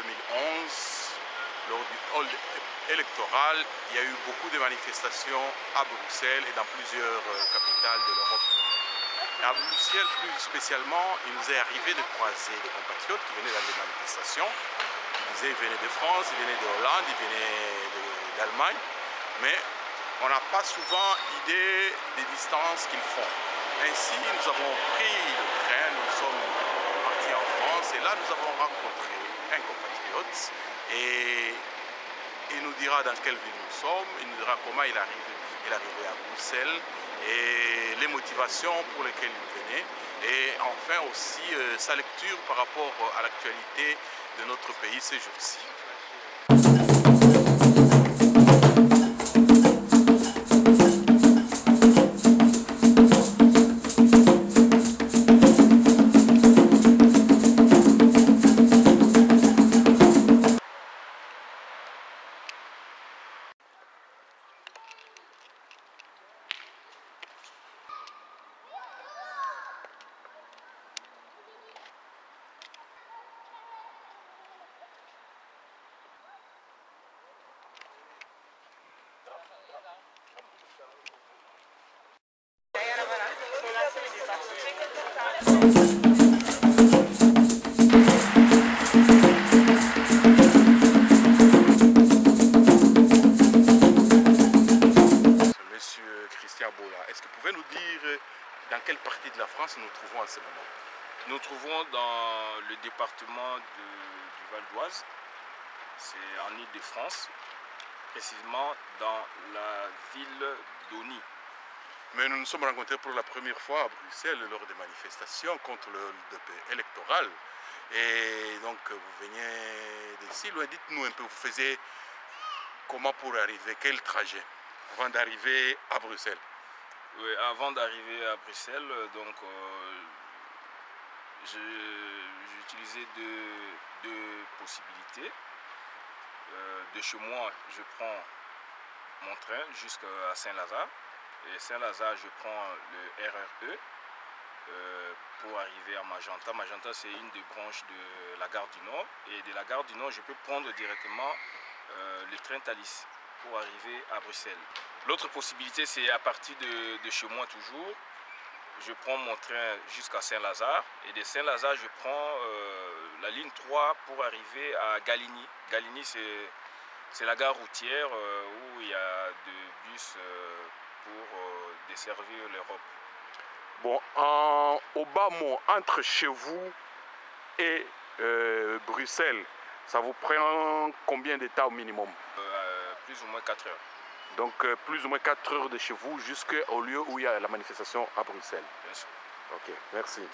2011, lors du hall électoral, il y a eu beaucoup de manifestations à Bruxelles et dans plusieurs capitales de l'Europe. À Bruxelles, plus spécialement, il nous est arrivé de croiser des compatriotes qui venaient dans les manifestations. Ils venaient de France, ils venaient de Hollande, ils venaient d'Allemagne, mais on n'a pas souvent idée des distances qu'ils font. Ainsi, nous avons pris le train, nous sommes partis en France et là, nous avons rencontré un compatriote et il nous dira dans quelle ville nous sommes, il nous dira comment il est arrivé à Bruxelles et les motivations pour lesquelles il venait et enfin aussi sa lecture par rapport à l'actualité de notre pays ces jours-ci. Monsieur Christian Bola, est-ce que vous pouvez nous dire dans quelle partie de la France nous nous trouvons en ce moment? Nous nous trouvons dans le département du Val d'Oise, c'est en Île-de-France, précisément dans la ville d'Oni. Mais nous nous sommes rencontrés pour la première fois à Bruxelles lors des manifestations contre le LDP électoral. Et donc vous veniez d'ici loin, dites-nous un peu, vous faisiez comment pour arriver, quel trajet avant d'arriver à Bruxelles? Oui, avant d'arriver à Bruxelles, donc j'utilisais deux possibilités. De chez moi, je prends mon train jusqu'à Saint-Lazare. Et Saint-Lazare, je prends le RRE pour arriver à Magenta. Magenta, c'est une des branches de la gare du Nord. Et de la gare du Nord, je peux prendre directement le train Thalys pour arriver à Bruxelles. L'autre possibilité, c'est à partir de chez moi toujours. Je prends mon train jusqu'à Saint-Lazare. Et de Saint-Lazare, je prends la ligne 3 pour arriver à Galigny. Galigny, c'est la gare routière où il y a des bus pour desservir l'Europe. Bon, au bas mot, entre chez vous et Bruxelles, ça vous prend combien de temps au minimum? Plus ou moins 4 heures. Donc plus ou moins 4 heures de chez vous jusqu'au lieu où il y a la manifestation à Bruxelles. Bien sûr. Ok, merci.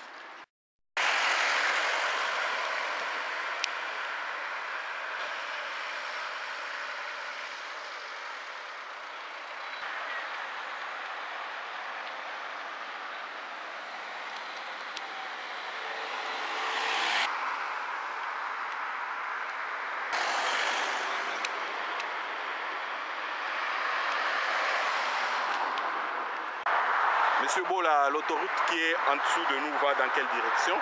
Monsieur Bola, l'autoroute qui est en dessous de nous va dans quelle direction?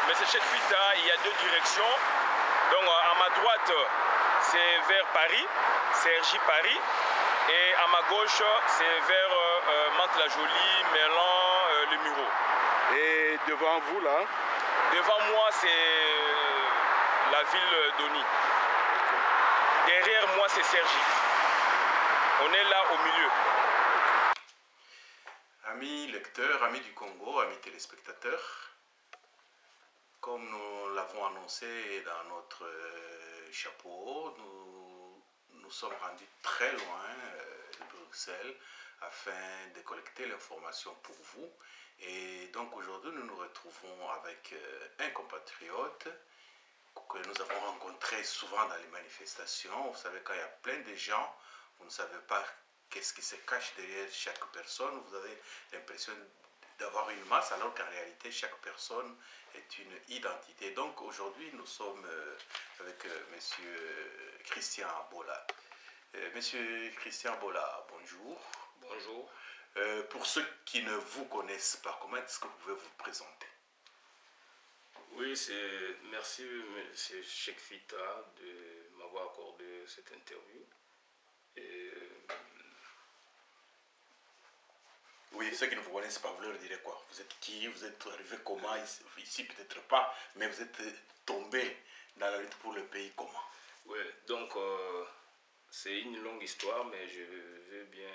Monsieur Chekfita, il y a deux directions. Donc à ma droite, c'est vers Paris, Cergy-Paris. Et à ma gauche, c'est vers Mantes-la-Jolie, Merlan, Le Muro. Et devant vous là? Devant moi, c'est la ville d'Oni. Derrière moi, c'est Cergy. On est là au milieu. Amis lecteurs, amis du Congo, amis téléspectateurs, comme nous l'avons annoncé dans notre chapeau, nous sommes rendus très loin de Bruxelles afin de collecter l'information pour vous. Et donc aujourd'hui, nous nous retrouvons avec un compatriote que nous avons rencontré souvent dans les manifestations. Vous savez, quand il y a plein de gens, vous ne savez pas qu'est-ce qui se cache derrière chaque personne. Vous avez l'impression d'avoir une masse, alors qu'en réalité, chaque personne est une identité. Donc aujourd'hui, nous sommes avec monsieur Christian Bola. Monsieur Christian Bola, bonjour. Bonjour. Pour ceux qui ne vous connaissent pas, comment est-ce que vous pouvez vous présenter? Oui, merci M. Cheikh Fita de m'avoir accordé cette interview. Et, oui, ceux qui ne vous connaissent pas, vous leur direz quoi? Vous êtes qui? Vous êtes arrivé comment? Ici peut-être pas, mais vous êtes tombé dans la lutte pour le pays comment? oui, donc c'est une longue histoire, mais je vais bien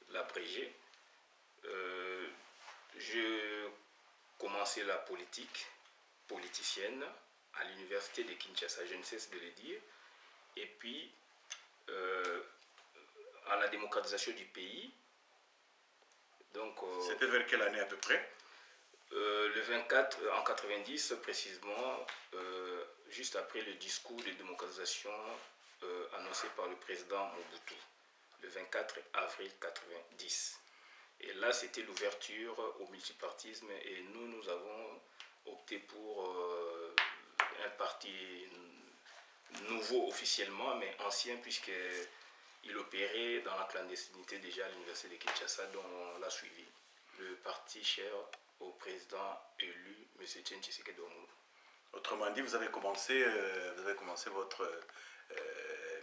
l'abréger. J'ai commencé la politicienne, à l'université de Kinshasa, je ne cesse de le dire. Et puis, à la démocratisation du pays. C'était vers quelle année à peu près? Le 24, en 90 précisément, juste après le discours de démocratisation annoncé par le président Mobutu, le 24 avril 90. Et là, c'était l'ouverture au multipartisme et nous avons opté pour un parti nouveau officiellement, mais ancien puisqu'il opérait dans la clandestinité déjà à l'université de Kinshasa, dont on l'a suivi. Le parti cher au président élu, M. Etienne Tshisekedi Omulu. Autrement dit, vous avez commencé votre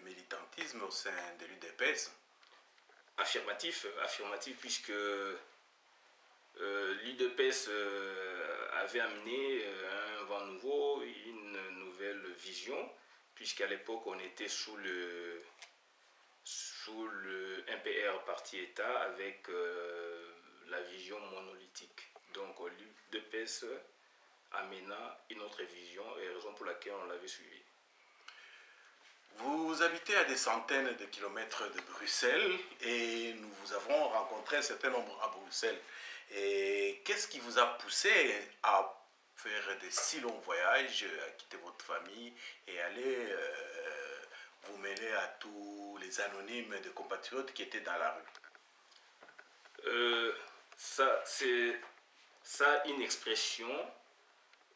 militantisme au sein de l'UDPS. Affirmatif, puisque l'UDPS avait amené un vent nouveau, une nouvelle vision, puisqu'à l'époque on était sous le MPR parti État avec la vision monolithique. Donc l'UDPS amena une autre vision et raison pour laquelle on l'avait suivi. Vous habitez à des centaines de kilomètres de Bruxelles et nous vous avons rencontré un certain nombre à Bruxelles. Et qu'est-ce qui vous a poussé à faire de si longs voyages, à quitter votre famille et aller vous mêler à tous les anonymes de compatriotes qui étaient dans la rue? C'est ça une expression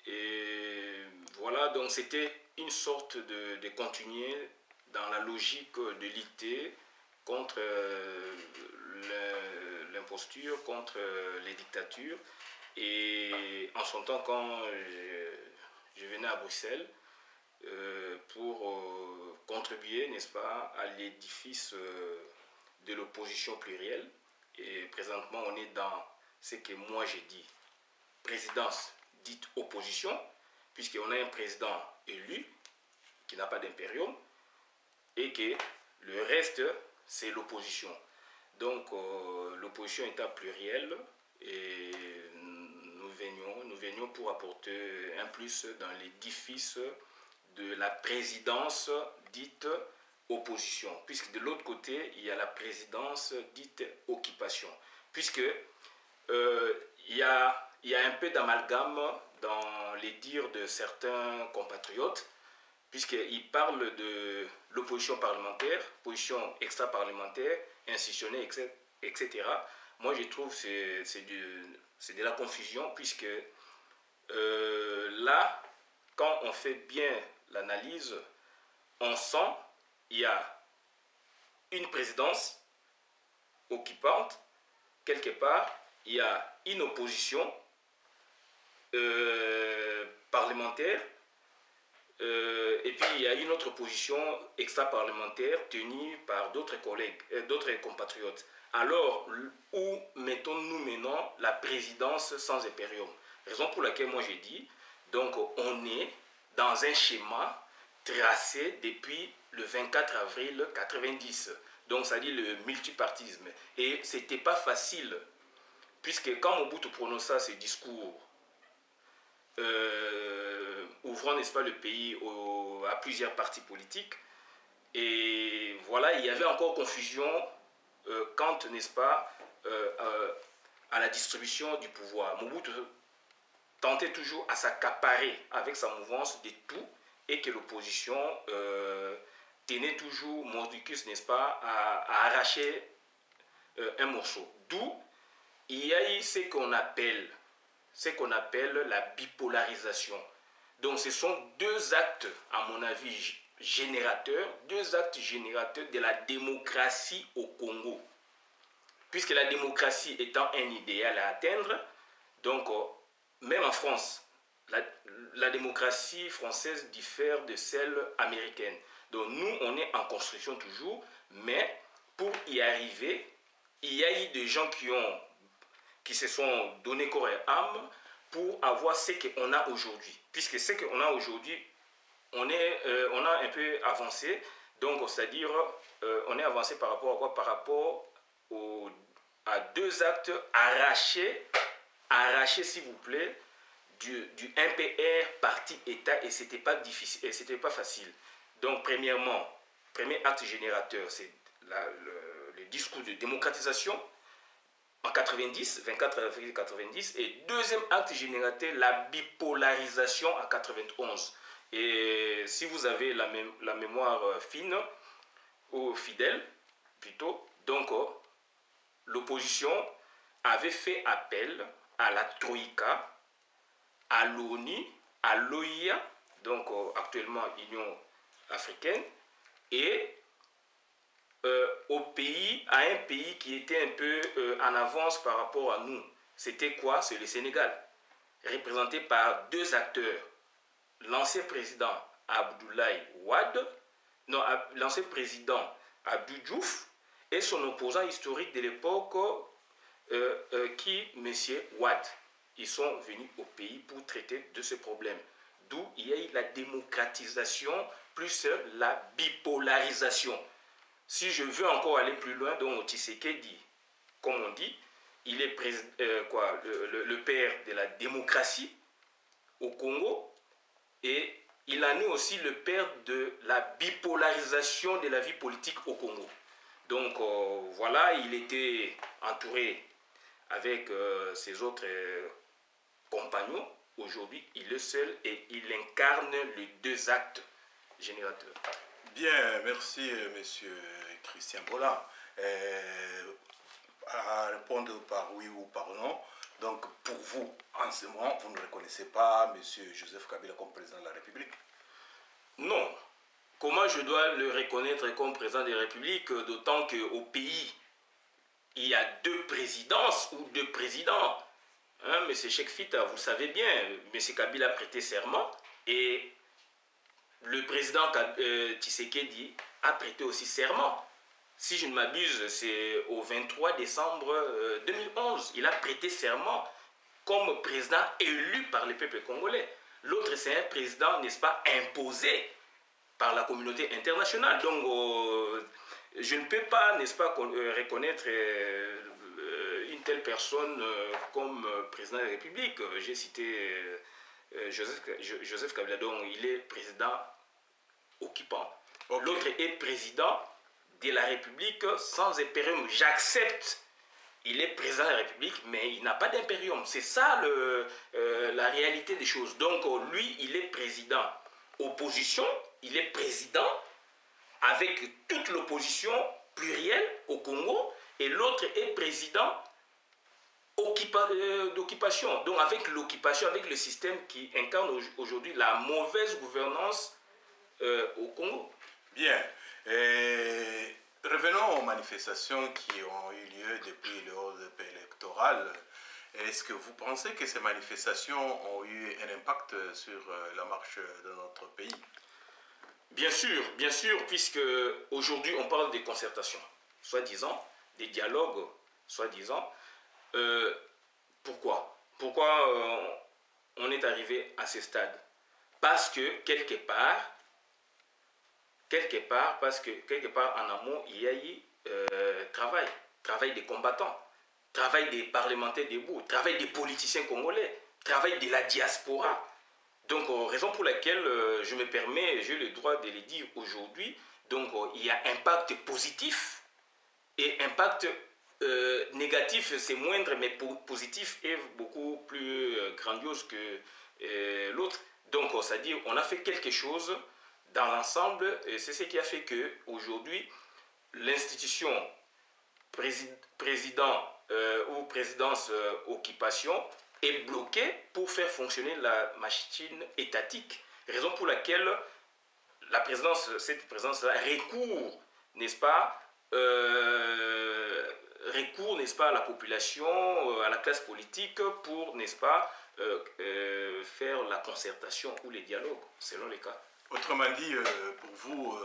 et voilà, donc c'était une sorte de continuer dans la logique de lutter contre l'imposture, contre les dictatures. Et en son temps, quand je venais à Bruxelles pour contribuer, n'est-ce pas, à l'édifice de l'opposition plurielle. Et présentement, on est dans ce que moi j'ai dit, présidence dite opposition, puisqu'on a un président élu qui n'a pas d'impérium et que le reste, c'est l'opposition. Donc, l'opposition étant plurielle, et nous venions pour apporter un plus dans l'édifice de la présidence dite opposition, puisque de l'autre côté, il y a la présidence dite occupation, puisque il y a un peu d'amalgame dans les dires de certains compatriotes, puisqu'ils parlent de l'opposition parlementaire, position extra-parlementaire, institutionnelle, etc. Moi, je trouve que c'est de la confusion, puisque là, quand on fait bien l'analyse, on sent qu'il y a une présidence occupante, quelque part, il y a une opposition parlementaire, et puis il y a une autre position extra-parlementaire tenue par d'autres collègues, d'autres compatriotes. Alors, où mettons-nous maintenant la présidence sans impérium? Raison pour laquelle moi j'ai dit, donc on est dans un schéma tracé depuis le 24 avril 90. Donc ça dit le multipartisme. Et c'était pas facile, puisque quand Mobutu prononça ce discours, ouvrant, n'est-ce pas, le pays à plusieurs partis politiques. Et voilà, il y avait encore confusion quant, n'est-ce pas, à la distribution du pouvoir. Mobutu tentait toujours à s'accaparer avec sa mouvance de tout et que l'opposition tenait toujours mordicus, n'est-ce pas, à arracher un morceau. D'où il y a eu ce qu'on appelle la bipolarisation. Donc ce sont deux actes, à mon avis, générateurs de la démocratie au Congo. Puisque la démocratie étant un idéal à atteindre, donc même en France, la démocratie française diffère de celle américaine. Donc nous, on est en construction toujours, mais pour y arriver, il y a eu des gens qui se sont donné corps et âme pour avoir ce qu'on a aujourd'hui. Puisque ce qu'on a aujourd'hui, on a un peu avancé, donc c'est-à-dire on est avancé par rapport à quoi? Par rapport à 2 actes arrachés s'il vous plaît, du MPR parti État, et c'était pas difficile, et c'était pas facile. Donc premièrement, premier acte générateur, c'est le discours de démocratisation en 90, 24 avril 90, et deuxième acte générateur, la bipolarisation en 91. Et si vous avez la mémoire fine, ou fidèle plutôt, donc l'opposition avait fait appel à la Troïka, à l'ONU, à l'OIA, donc actuellement Union africaine, et à un pays qui était un peu en avance par rapport à nous. C'était quoi? C'est le Sénégal, représenté par 2 acteurs. L'ancien président Abdoulaye Wade, non, l'ancien président Abdou Diouf, et son opposant historique de l'époque, M. Wade. Ils sont venus au pays pour traiter de ce problème. D'où il y a eu la démocratisation plus la bipolarisation. Si je veux encore aller plus loin, donc Tshisekedi, comme on dit, il est le père de la démocratie au Congo, et il en est aussi le père de la bipolarisation de la vie politique au Congo. Donc voilà, il était entouré avec ses autres compagnons. Aujourd'hui, il est seul et il incarne les 2 actes générateurs. Bien, merci monsieur Christian Bola. À répondre par oui ou par non. Donc pour vous, en ce moment, vous ne reconnaissez pas monsieur Joseph Kabila comme président de la République? Non. Comment je dois le reconnaître comme président de la République, d'autant qu'au pays, il y a 2 présidences ou 2 présidents. Hein, M. Cheikh Fita, vous savez bien, M. Kabila a prêté serment, et le président Tshisekedi a prêté aussi serment. Si je ne m'abuse, c'est au 23 décembre 2011. Il a prêté serment comme président élu par le peuple congolais. L'autre, c'est un président, n'est-ce pas, imposé par la communauté internationale. Donc, je ne peux pas, n'est-ce pas, reconnaître une telle personne comme président de la République. J'ai cité Joseph Kabila, donc il est président occupant. Okay. L'autre est président de la République sans impérium. J'accepte, il est président de la République, mais il n'a pas d'impérium. C'est ça la réalité des choses. Donc lui, il est président opposition, il est président avec toute l'opposition plurielle au Congo, et l'autre est président d'occupation, donc avec l'occupation, avec le système qui incarne aujourd'hui la mauvaise gouvernance au Congo. Bien. Revenons aux manifestations qui ont eu lieu depuis le haut électoral. Est-ce que vous pensez que ces manifestations ont eu un impact sur la marche de notre pays? Bien sûr, puisque aujourd'hui on parle des concertations, soi-disant, des dialogues, soi-disant. Pourquoi on est arrivé à ce stade? Parce que quelque part en amont, il y a eu travail des combattants, travail des parlementaires debout, travail des politiciens congolais, travail de la diaspora. Donc, raison pour laquelle je me permets, j'ai le droit de le dire aujourd'hui, donc il y a impact positif et impact négatif, c'est moindre, mais positif est beaucoup plus grandiose que l'autre. Donc, c'est-à-dire, on a fait quelque chose dans l'ensemble, et c'est ce qui a fait qu'aujourd'hui, l'institution président ou présidence occupation est bloquée pour faire fonctionner la machine étatique. Raison pour laquelle cette présidence-là recourt, n'est-ce pas, à la population, à la classe politique pour, n'est-ce pas, faire la concertation ou les dialogues, selon les cas. Autrement dit, pour vous,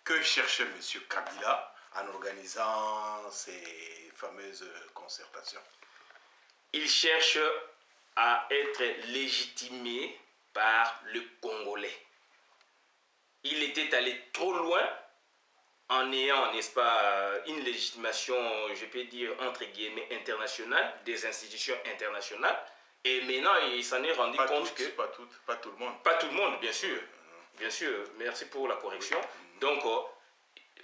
que cherchait M. Kabila en organisant ces fameuses concertations? Il cherche à être légitimé par le Congolais. Il était allé trop loin en ayant, n'est-ce pas, une légitimation, je peux dire, entre guillemets, internationale, des institutions internationales. Et maintenant, il s'en est rendu compte que... Pas tout le monde. Pas tout le monde, bien sûr. Bien sûr, merci pour la correction. Oui. Donc,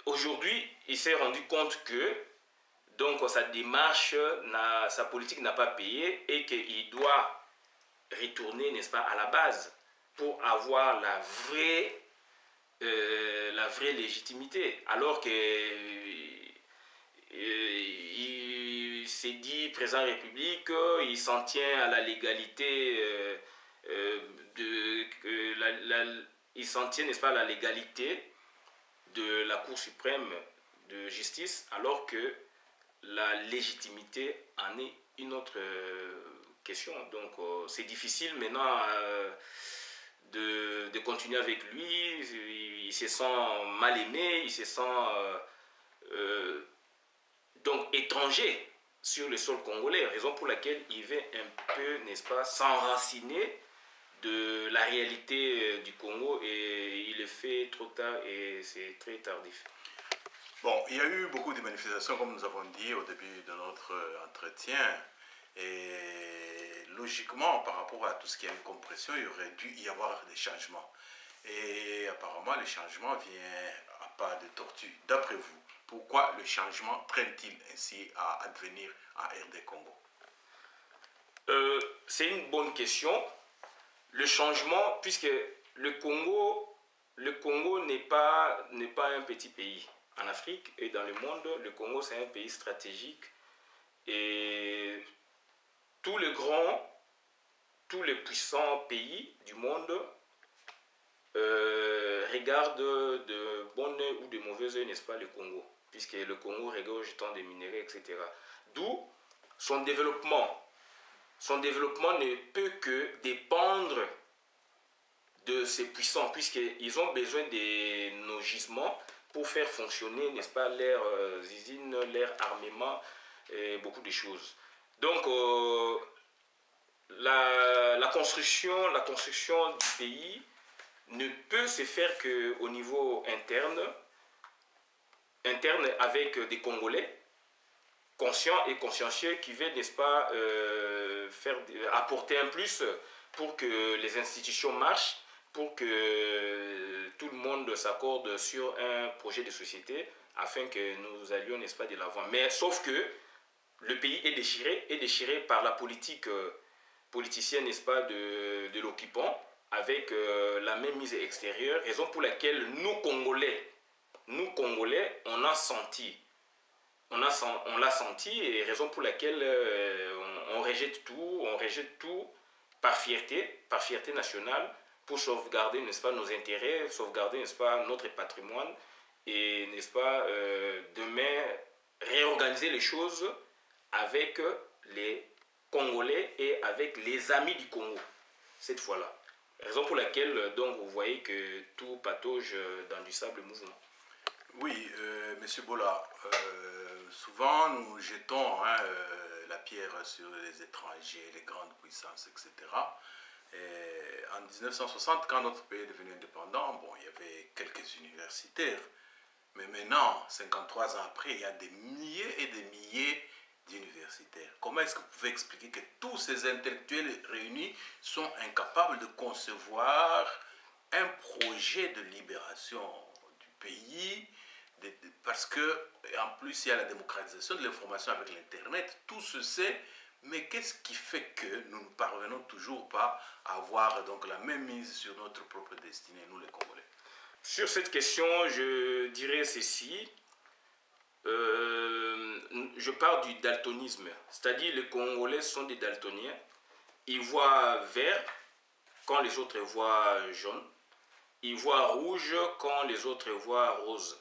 aujourd'hui, il s'est rendu compte que donc, sa démarche, sa politique n'a pas payé et qu'il doit retourner, n'est-ce pas, à la base pour avoir la vraie légitimité. Alors que il s'est dit président de la République, il s'en tient à la légalité il s'en tient, n'est-ce pas, à la légalité de la Cour suprême de justice, alors que la légitimité en est une autre question. Donc c'est difficile maintenant de continuer avec lui. Il se sent mal aimé, il se sent donc étranger sur le sol congolais, raison pour laquelle il veut un peu, n'est-ce pas, s'enraciner de la réalité du Congo, et il le fait trop tard et c'est très tardif. Bon, il y a eu beaucoup de manifestations, comme nous avons dit au début de notre entretien, et logiquement, par rapport à tout ce qui a une compression, il aurait dû y avoir des changements. Et apparemment, les changements viennent à pas de tortue. D'après vous, pourquoi le changement traîne-t-il ainsi à advenir en RD Congo? C'est une bonne question. Le changement, puisque le Congo n'est pas un petit pays. En Afrique et dans le monde, le Congo, c'est un pays stratégique. Et tous les puissants pays du monde regardent de bonne ou de mauvaise œil, n'est-ce pas, le Congo, puisque le Congo regorge tant de minéraux, etc. D'où son développement. Son développement ne peut que dépendre de ces puissants, puisqu'ils ont besoin de nos gisements pour faire fonctionner, n'est-ce pas, leurs usines, leur armement, et beaucoup de choses. Donc, la construction du pays ne peut se faire qu'au niveau interne avec des Congolais conscients et consciencieux qui veulent, n'est-ce pas, apporter un plus pour que les institutions marchent, pour que tout le monde s'accorde sur un projet de société afin que nous allions, n'est-ce pas, de l'avant. Mais sauf que le pays est déchiré par la politique politicienne, n'est-ce pas, de l'occupant, avec la même mise extérieure, raison pour laquelle nous Congolais, on l'a senti, et raison pour laquelle on rejette tout par fierté nationale, pour sauvegarder, n'est-ce pas, nos intérêts, sauvegarder, n'est-ce pas, notre patrimoine, et, n'est-ce pas, demain, réorganiser les choses avec les Congolais et avec les amis du Congo, cette fois-là. Raison pour laquelle, donc, vous voyez que tout patauge dans du sable mouvant. Oui, Monsieur Bola, souvent nous jetons la pierre sur les étrangers, les grandes puissances, etc. Et en 1960, quand notre pays est devenu indépendant, bon, il y avait quelques universitaires. Mais maintenant, 53 ans après, il y a des milliers et des milliers d'universitaires. Comment est-ce que vous pouvez expliquer que tous ces intellectuels réunis sont incapables de concevoir un projet de libération du pays, parce que, en plus, il y a la démocratisation de l'information avec l'Internet, tout se sait, mais qu'est-ce qui fait que nous ne parvenons toujours pas à avoir donc la même mise sur notre propre destinée, nous les Congolais? Sur cette question, je dirais ceci. Je parle du daltonisme, c'est-à-dire les Congolais sont des daltoniens. Ils voient vert quand les autres voient jaune. Ils voient rouge quand les autres voient rose.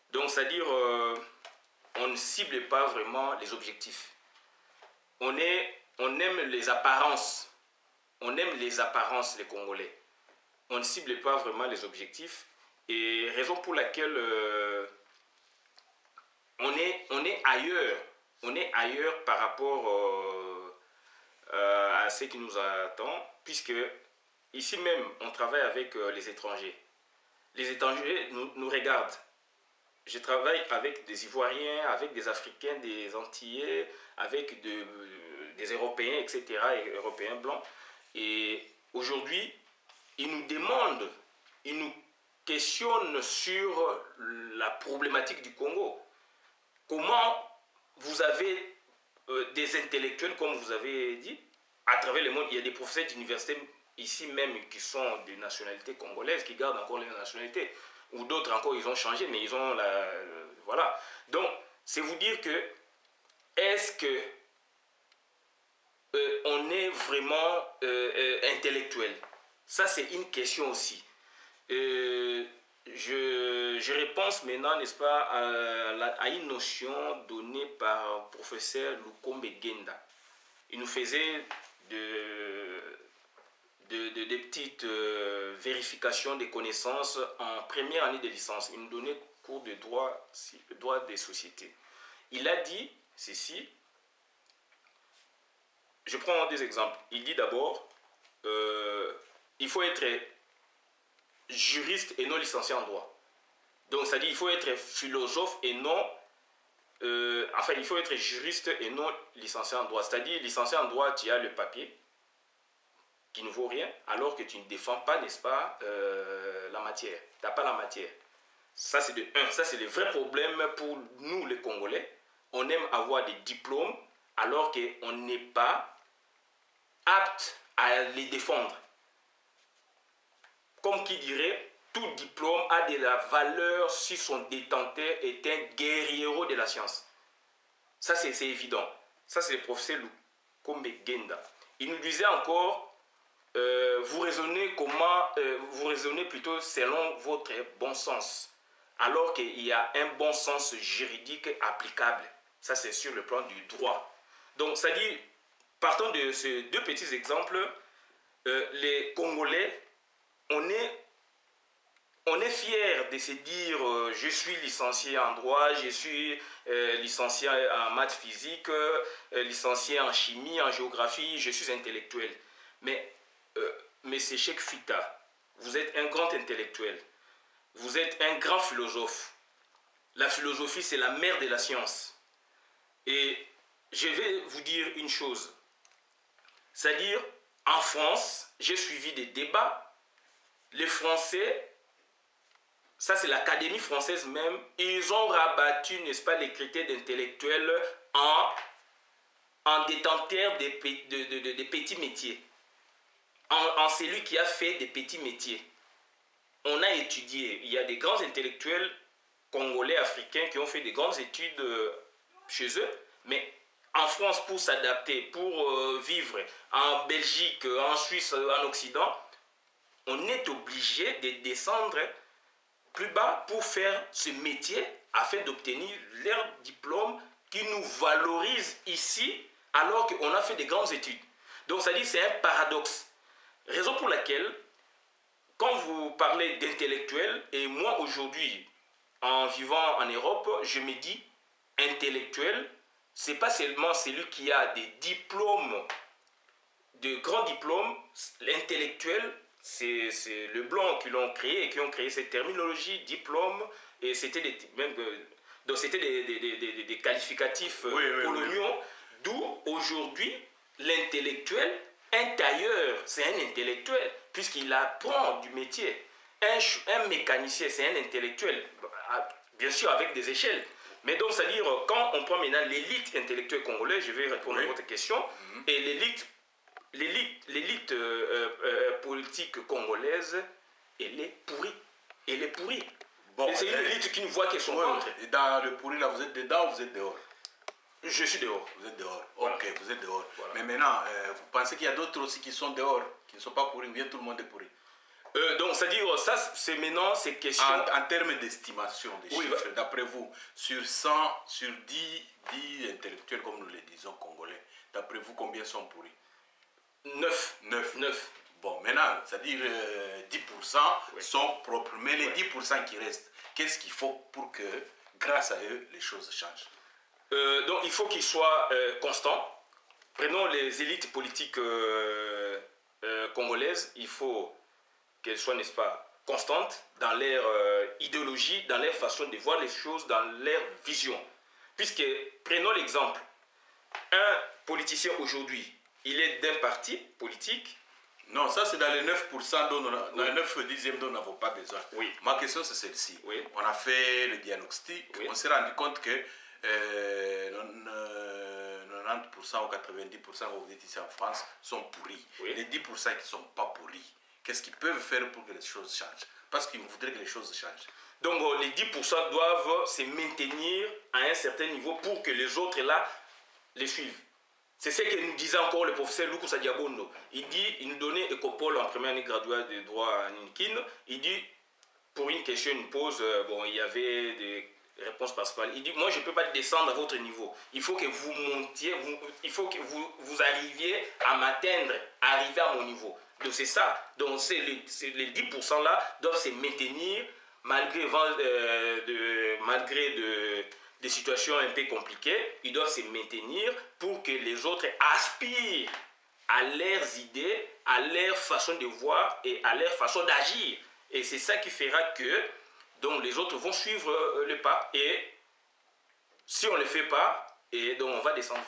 Donc, c'est-à-dire, on ne cible pas vraiment les objectifs. On est on aime les apparences. On aime les apparences, les Congolais. On ne cible pas vraiment les objectifs. Et raison pour laquelle on est ailleurs. On est ailleurs par rapport à ce qui nous attend, puisque ici même, on travaille avec les étrangers. Les étrangers nous regardent. Je travaille avec des Ivoiriens, avec des Africains, des Antillais, avec des Européens, etc., et Européens blancs. Et aujourd'hui, ils nous demandent, ils nous questionnent sur la problématique du Congo. Comment vous avez des intellectuels, comme vous avez dit, à travers le monde, il y a des professeurs d'université ici même qui sont de nationalité congolaise, qui gardent encore leur nationalité, ou d'autres encore, ils ont changé, mais ils ont la... voilà. Donc, c'est vous dire que, est-ce que on est vraiment intellectuel? Ça, c'est une question aussi. Je réponds maintenant, n'est-ce pas, à une notion donnée par le professeur Lukombe Genda. Il nous faisait des petites vérifications des connaissances en première année de licence. Il nous donnait cours de droit des sociétés. Il a dit ceci. Je prends des exemples. Il dit d'abord, il faut être juriste et non licencié en droit. Donc, ça dit il faut être philosophe et non... enfin, il faut être juriste et non licencié en droit. C'est-à-dire, licencié en droit, tu as le papier qui ne vaut rien, alors que tu ne défends pas, n'est-ce pas, la matière. Tu n'as pas la matière. Ça, c'est de un. Ça, c'est le vrai problème pour nous, les Congolais. On aime avoir des diplômes, alors qu'on n'est pas apte à les défendre. Comme qui dirait, tout diplôme a de la valeur si son détenteur est un guerriero de la science. Ça, c'est évident. Ça, c'est le professeur Lukombe Genda. Il nous disait encore, vous raisonnez plutôt selon votre bon sens, alors qu'il y a un bon sens juridique applicable. Ça, c'est sur le plan du droit. Donc, ça dit, partant de ces deux petits exemples, les Congolais, on est fiers de se dire je suis licencié en droit, je suis licencié en maths physique, licencié en chimie, en géographie, je suis intellectuel. Mais c'est Cheikh Fita, vous êtes un grand intellectuel, vous êtes un grand philosophe. La philosophie, c'est la mère de la science. Et je vais vous dire une chose, c'est-à-dire, en France, j'ai suivi des débats. Les Français, ça c'est l'Académie française même, ils ont rabattu, n'est-ce pas, les critères d'intellectuels en détenteur des petits métiers. En celui qui a fait des petits métiers. On a étudié, il y a des grands intellectuels congolais, africains qui ont fait des grandes études chez eux, mais en France, pour s'adapter, pour vivre en Belgique, en Suisse, en Occident, on est obligé de descendre plus bas pour faire ce métier afin d'obtenir leur diplôme qui nous valorise ici alors qu'on a fait des grandes études. Donc ça dit c'est un paradoxe. Raison pour laquelle, quand vous parlez d'intellectuel, et moi aujourd'hui, en vivant en Europe, je me dis intellectuel, c'est pas seulement celui qui a des diplômes, de grands diplômes. L'intellectuel, c'est le blanc qui l'ont créé et qui ont créé cette terminologie, diplôme, et c'était des qualificatifs coloniaux, d'où aujourd'hui l'intellectuel, un tailleur, c'est un intellectuel, puisqu'il apprend du métier. Un mécanicien, c'est un intellectuel, bien sûr avec des échelles. Mais donc, c'est-à-dire, quand on prend maintenant l'élite intellectuelle congolaise, je vais répondre à votre question, et l'élite politique congolaise, elle est pourrie. Elle est pourrie. Bon, c'est une élite qui ne voit que son ventre. Et dans le pourri, là, vous êtes dedans ou vous êtes dehors? Je suis dehors. Vous êtes dehors. Voilà. Ok, vous êtes dehors. Voilà. Mais maintenant, vous pensez qu'il y a d'autres aussi qui sont dehors, qui ne sont pas pourris, ou bien tout le monde est pourri? Donc, c'est-à-dire, ça, c'est maintenant, ces questions... En termes d'estimation, des chiffres, d'après vous, sur 100, sur 10 intellectuels, comme nous les disons, congolais, d'après vous, combien sont pourris? 9. 9. 9. Bon, maintenant, c'est-à-dire 10% sont propres. Mais les 10% qui restent, qu'est-ce qu'il faut pour que, grâce à eux, les choses changent? Donc, il faut qu'ils soient constants. Prenons les élites politiques congolaises. Il faut qu'elles soient, n'est-ce pas, constantes dans leur idéologie, dans leur façon de voir les choses, dans leur vision. Puisque, prenons l'exemple, un politicien aujourd'hui, il est d'un parti politique. Non, ça c'est dans les 9% dont dans les 9 dixièmes dont nous n'avons pas besoin. Oui. Ma question c'est celle-ci. Oui. On a fait le diagnostic, on s'est rendu compte que 90% ou 90%, vous dites ici en France, sont pourris. Les 10% qui ne sont pas pourris, qu'est-ce qu'ils peuvent faire pour que les choses changent? Parce qu'ils voudraient que les choses changent. Donc les 10% doivent se maintenir à un certain niveau pour que les autres là les suivent. C'est ce que nous disait encore le professeur Luku Sadiabondo. Il nous donnait Ecopole en première année graduée de droit à Ninkin. Il dit, pour une question, une pause, il y avait des réponses principales. Il dit, moi je ne peux pas descendre à votre niveau. Il faut que vous montiez, il faut que vous arriviez à m'atteindre, arriver à mon niveau. Donc c'est ça. Donc les 10% là doivent se maintenir malgré des situations un peu compliquées. Ils doivent se maintenir pour que les autres aspirent à leurs idées, à leur façon de voir et à leur façon d'agir. Et c'est ça qui fera que donc, les autres vont suivre le pas. Et si on ne le fait pas, et donc on va descendre.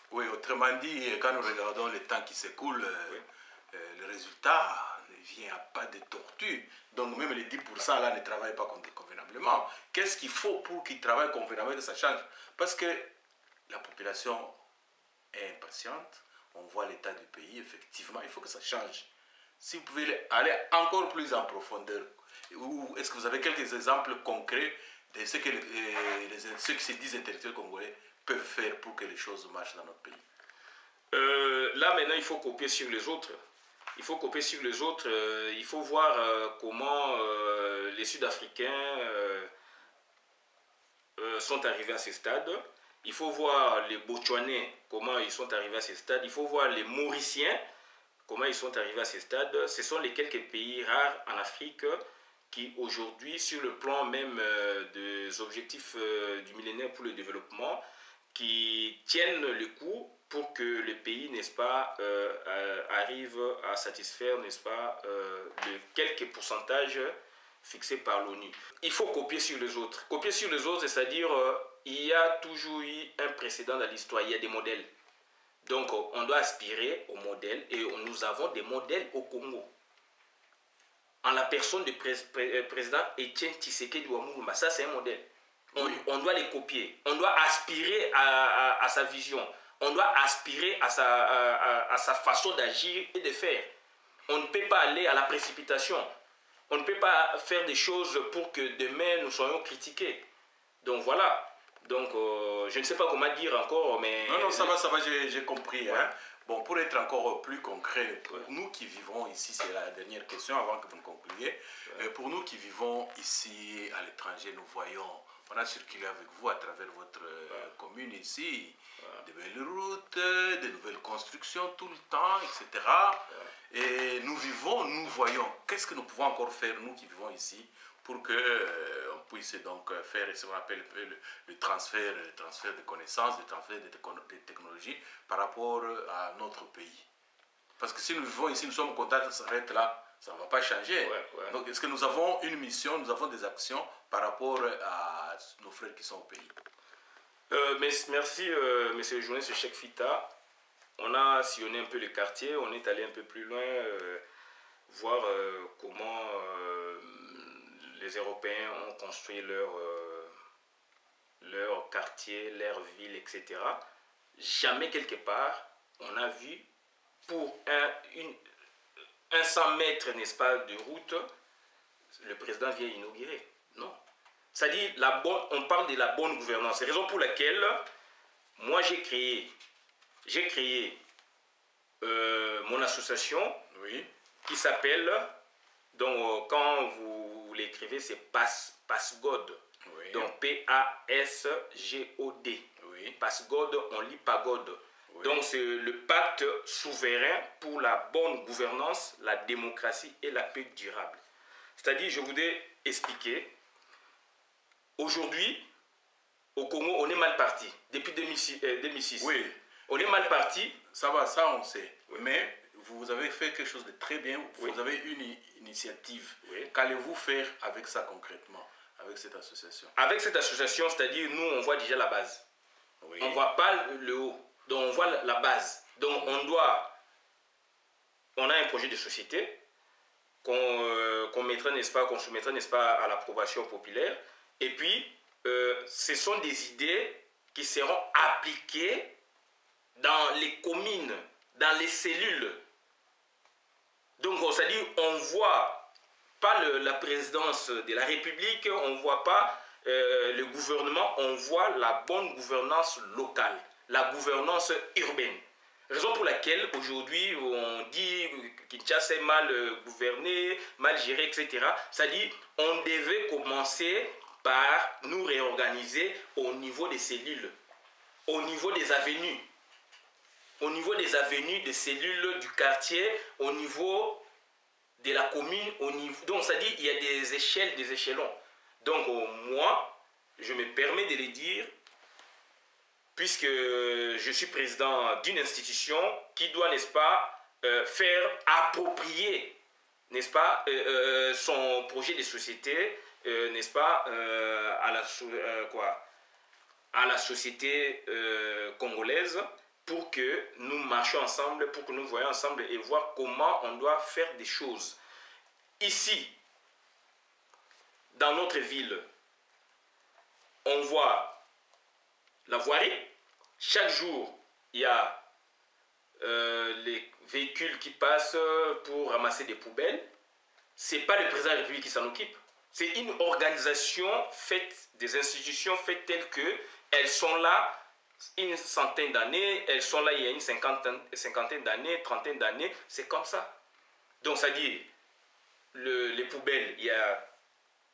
Oui, autrement dit, quand nous regardons le temps qui s'écoule, le résultat ne vient pas de tortue. Donc même les 10% là ne travaillent pas convenablement. Qu'est-ce qu'il faut pour qu'ils travaillent convenablement, que ça change? Parce que la population est impatiente, on voit l'état du pays, effectivement, il faut que ça change. Si vous pouvez aller encore plus en profondeur, ou est-ce que vous avez quelques exemples concrets de ce que ceux qui se disent intellectuels congolais peuvent faire pour que les choses marchent dans notre pays? Là maintenant il faut copier sur les autres. Il faut copier sur les autres. Il faut voir comment les Sud-Africains sont arrivés à ce stade. Il faut voir les Botswanais, comment ils sont arrivés à ce stade. Il faut voir les Mauriciens, comment ils sont arrivés à ce stade. Ce sont les quelques pays rares en Afrique qui aujourd'hui, sur le plan même des objectifs du millénaire pour le développement, qui tiennent le coup pour que le pays, n'est-ce pas, arrive à satisfaire, n'est-ce pas, de quelques pourcentages fixés par l'ONU. Il faut copier sur les autres. Copier sur les autres, c'est-à-dire, il y a toujours eu un précédent dans l'histoire, il y a des modèles. Donc, on doit aspirer aux modèles et nous avons des modèles au Congo. En la personne du président Etienne Tshisekedi Ouamoulouma, ça c'est un modèle. On doit les copier. On doit aspirer à sa vision. On doit aspirer à sa façon d'agir et de faire. On ne peut pas aller à la précipitation. On ne peut pas faire des choses pour que demain nous soyons critiqués. Donc voilà. Donc je ne sais pas comment dire encore, mais... Non, ça va, j'ai compris. Ouais. Hein. Bon, pour être encore plus concret, pour nous qui vivons ici, c'est la dernière question avant que vous ne concluiez. Pour nous qui vivons ici à l'étranger, nous voyons, on a circulé avec vous à travers votre commune ici, de belles routes, de nouvelles constructions tout le temps, etc. Et nous vivons, nous voyons. Qu'est-ce que nous pouvons encore faire, nous qui vivons ici, pour qu'on puisse donc faire ce qu'on appelle le transfert de connaissances, le transfert de technologies par rapport à notre pays. Parce que si nous vivons ici, nous sommes contents que ça s'arrête là, ça ne va pas changer. Donc est-ce que nous avons une mission, nous avons des actions par rapport à nos frères qui sont au pays? Merci, monsieur le journaliste Cheikh Fita. On a sillonné un peu les quartiers, on est allé un peu plus loin, voir comment les Européens ont construit leur quartier, leur ville, etc. Jamais quelque part, on a vu pour un 100 mètres, n'est-ce pas, de route, le président vient inaugurer. Non. C'est-à-dire, on parle de la bonne gouvernance. C'est la raison pour laquelle, moi, j'ai créé mon association qui s'appelle, donc quand vous l'écrivez, c'est PASGOD. Donc P-A-S-G-O-D. PASGOD, on lit pagode. Oui. Donc c'est le pacte souverain pour la bonne gouvernance, la démocratie et la paix durable. C'est-à-dire, je voudrais expliquer, aujourd'hui, au Congo, on est mal parti, depuis 2006. Oui. On est mal parti. Ça va, ça on sait. Oui. Mais vous avez fait quelque chose de très bien, vous avez une initiative. Oui. Qu'allez-vous faire avec ça concrètement, avec cette association? Avec cette association, c'est-à-dire, nous, on voit déjà la base. Oui. On ne voit pas le haut, donc on voit la base. Donc on a un projet de société qu'on mettrait, n'est-ce pas, qu'on soumettrait, n'est-ce pas, à l'approbation populaire. Et puis, ce sont des idées qui seront appliquées dans les communes, dans les cellules. Donc, c'est-à-dire, on ne voit pas la présidence de la République, on ne voit pas le gouvernement, on voit la bonne gouvernance locale, la gouvernance urbaine. Raison pour laquelle aujourd'hui on dit que Kinshasa est mal gouverné, mal géré, etc. C'est-à-dire on devait commencer par nous réorganiser au niveau des cellules, au niveau des avenues. Au niveau des avenues, des cellules du quartier, au niveau de la commune, donc c'est-à-dire il y a des échelles, des échelons. Donc moi, je me permets de le dire, puisque je suis président d'une institution qui doit, n'est-ce pas, faire approprier, n'est-ce pas, son projet de société, n'est-ce pas, à la société congolaise, pour que nous marchions ensemble, pour que nous voyions ensemble et voir comment on doit faire des choses. Ici, dans notre ville, on voit la voirie. Chaque jour, il y a les véhicules qui passent pour ramasser des poubelles. Ce n'est pas le président de la République qui s'en occupe. C'est une organisation faite, des institutions faites telles qu'elles sont là une centaine d'années, elles sont là il y a une cinquantaine d'années, trentaine d'années, c'est comme ça. Donc, c'est-à-dire, les poubelles, il y a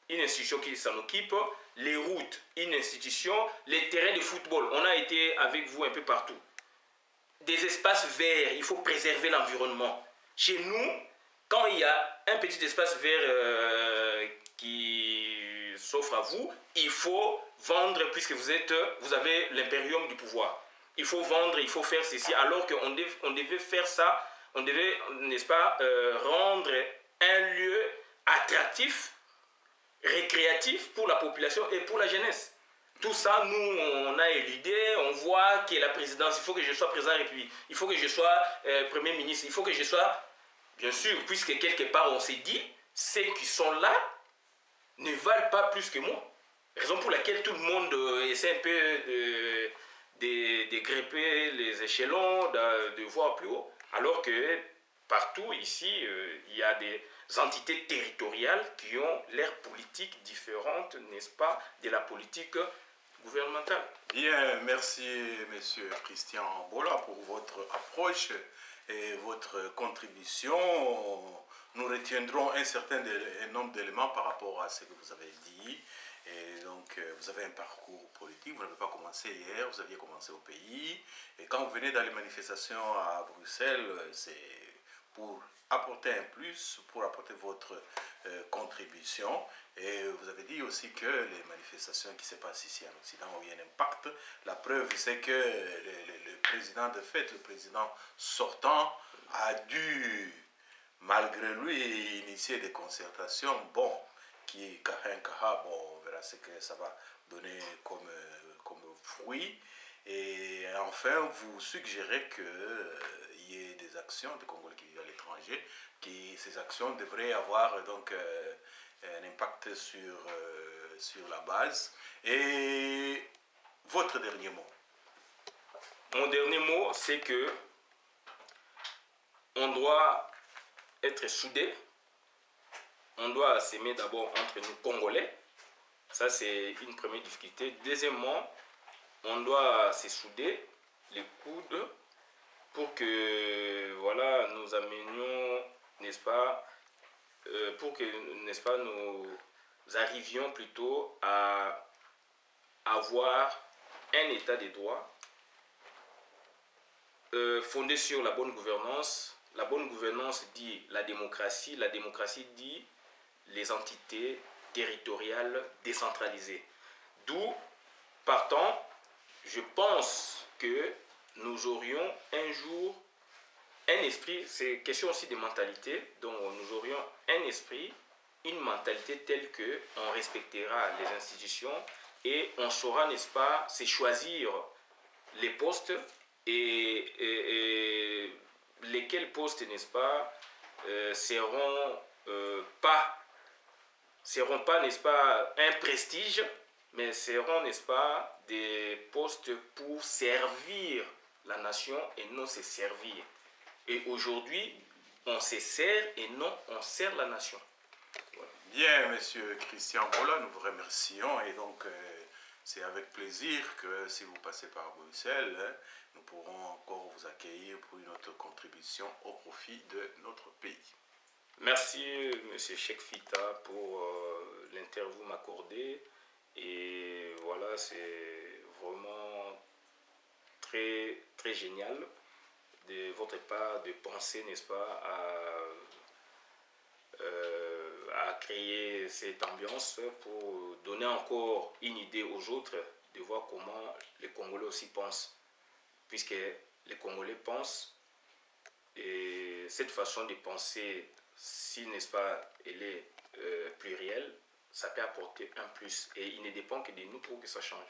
une institution qui s'en occupe, les routes, une institution, les terrains de football, on a été avec vous un peu partout. Des espaces verts, il faut préserver l'environnement. Chez nous, quand il y a un petit espace vert qui s'offre à vous, il faut vendre, puisque vous avez l'impérium du pouvoir. Il faut vendre, il faut faire ceci, alors qu'on devait faire ça, on devait, n'est-ce pas, rendre un lieu attractif, récréatif pour la population et pour la jeunesse. Tout ça, nous, on a éludé, on voit que la présidence, il faut que je sois président de la République, il faut que je sois Premier ministre, il faut que je sois, bien sûr, puisque quelque part on s'est dit, ceux qui sont là ne valent pas plus que moi. Raison pour laquelle tout le monde essaie un peu de grimper les échelons, de voir plus haut. Alors que partout ici, il y a des entités territoriales qui ont l'air politique différente, n'est-ce pas, de la politique gouvernementale. Bien, merci Monsieur Christian Bola pour votre approche et votre contribution. Nous retiendrons un certain nombre d'éléments par rapport à ce que vous avez dit. Et donc, vous avez un parcours politique, vous n'avez pas commencé hier, vous aviez commencé au pays. Et quand vous venez dans les manifestations à Bruxelles, c'est pour apporter un plus, pour apporter votre contribution. Et vous avez dit aussi que les manifestations qui se passent ici en Occident ont eu un impact. La preuve, c'est que le président de fait, le président sortant, a dû, malgré lui, initier des concertations. Bon, qui bon, on verra ce que ça va donner comme fruit. Et enfin, vous suggérez qu'il y ait des actions des Congolais qui vivent à l'étranger, ces actions devraient avoir donc un impact sur la base. Et votre dernier mot? Mon dernier mot, c'est que on doit être soudés. On doit s'aimer d'abord entre nous Congolais. Ça, c'est une première difficulté. Deuxièmement, on doit se souder les coudes pour que, voilà, nous amenions, n'est-ce pas, pour que, n'est-ce pas, nous arrivions plutôt à avoir un état des droits fondée sur la bonne gouvernance. La bonne gouvernance dit la démocratie dit les entités territoriales décentralisées. D'où, partant, je pense que nous aurions un jour un esprit, c'est question aussi de mentalité, donc nous aurions un esprit, une mentalité telle que on respectera les institutions et on saura, n'est-ce pas, c'est choisir les postes et lesquels postes, n'est-ce pas, seront pas, n'est-ce pas, un prestige, mais seront, n'est-ce pas, des postes pour servir la nation et non se servir. Et aujourd'hui, on se sert et non on sert la nation. Voilà. Bien, monsieur Christian Bola, nous vous remercions et donc c'est avec plaisir que si vous passez par Bruxelles, nous pourrons encore vous accueillir pour une autre contribution au profit de notre pays. Merci, monsieur Cheikh Fita, pour l'interview m'accordée. Et voilà, c'est vraiment très, très génial de votre part de penser, n'est-ce pas, à créer cette ambiance pour donner encore une idée aux autres de voir comment les Congolais aussi pensent. Puisque les Congolais pensent, et cette façon de penser, si, n'est-ce pas, elle est plurielle, ça peut apporter un plus. Et il ne dépend que de nous pour que ça change.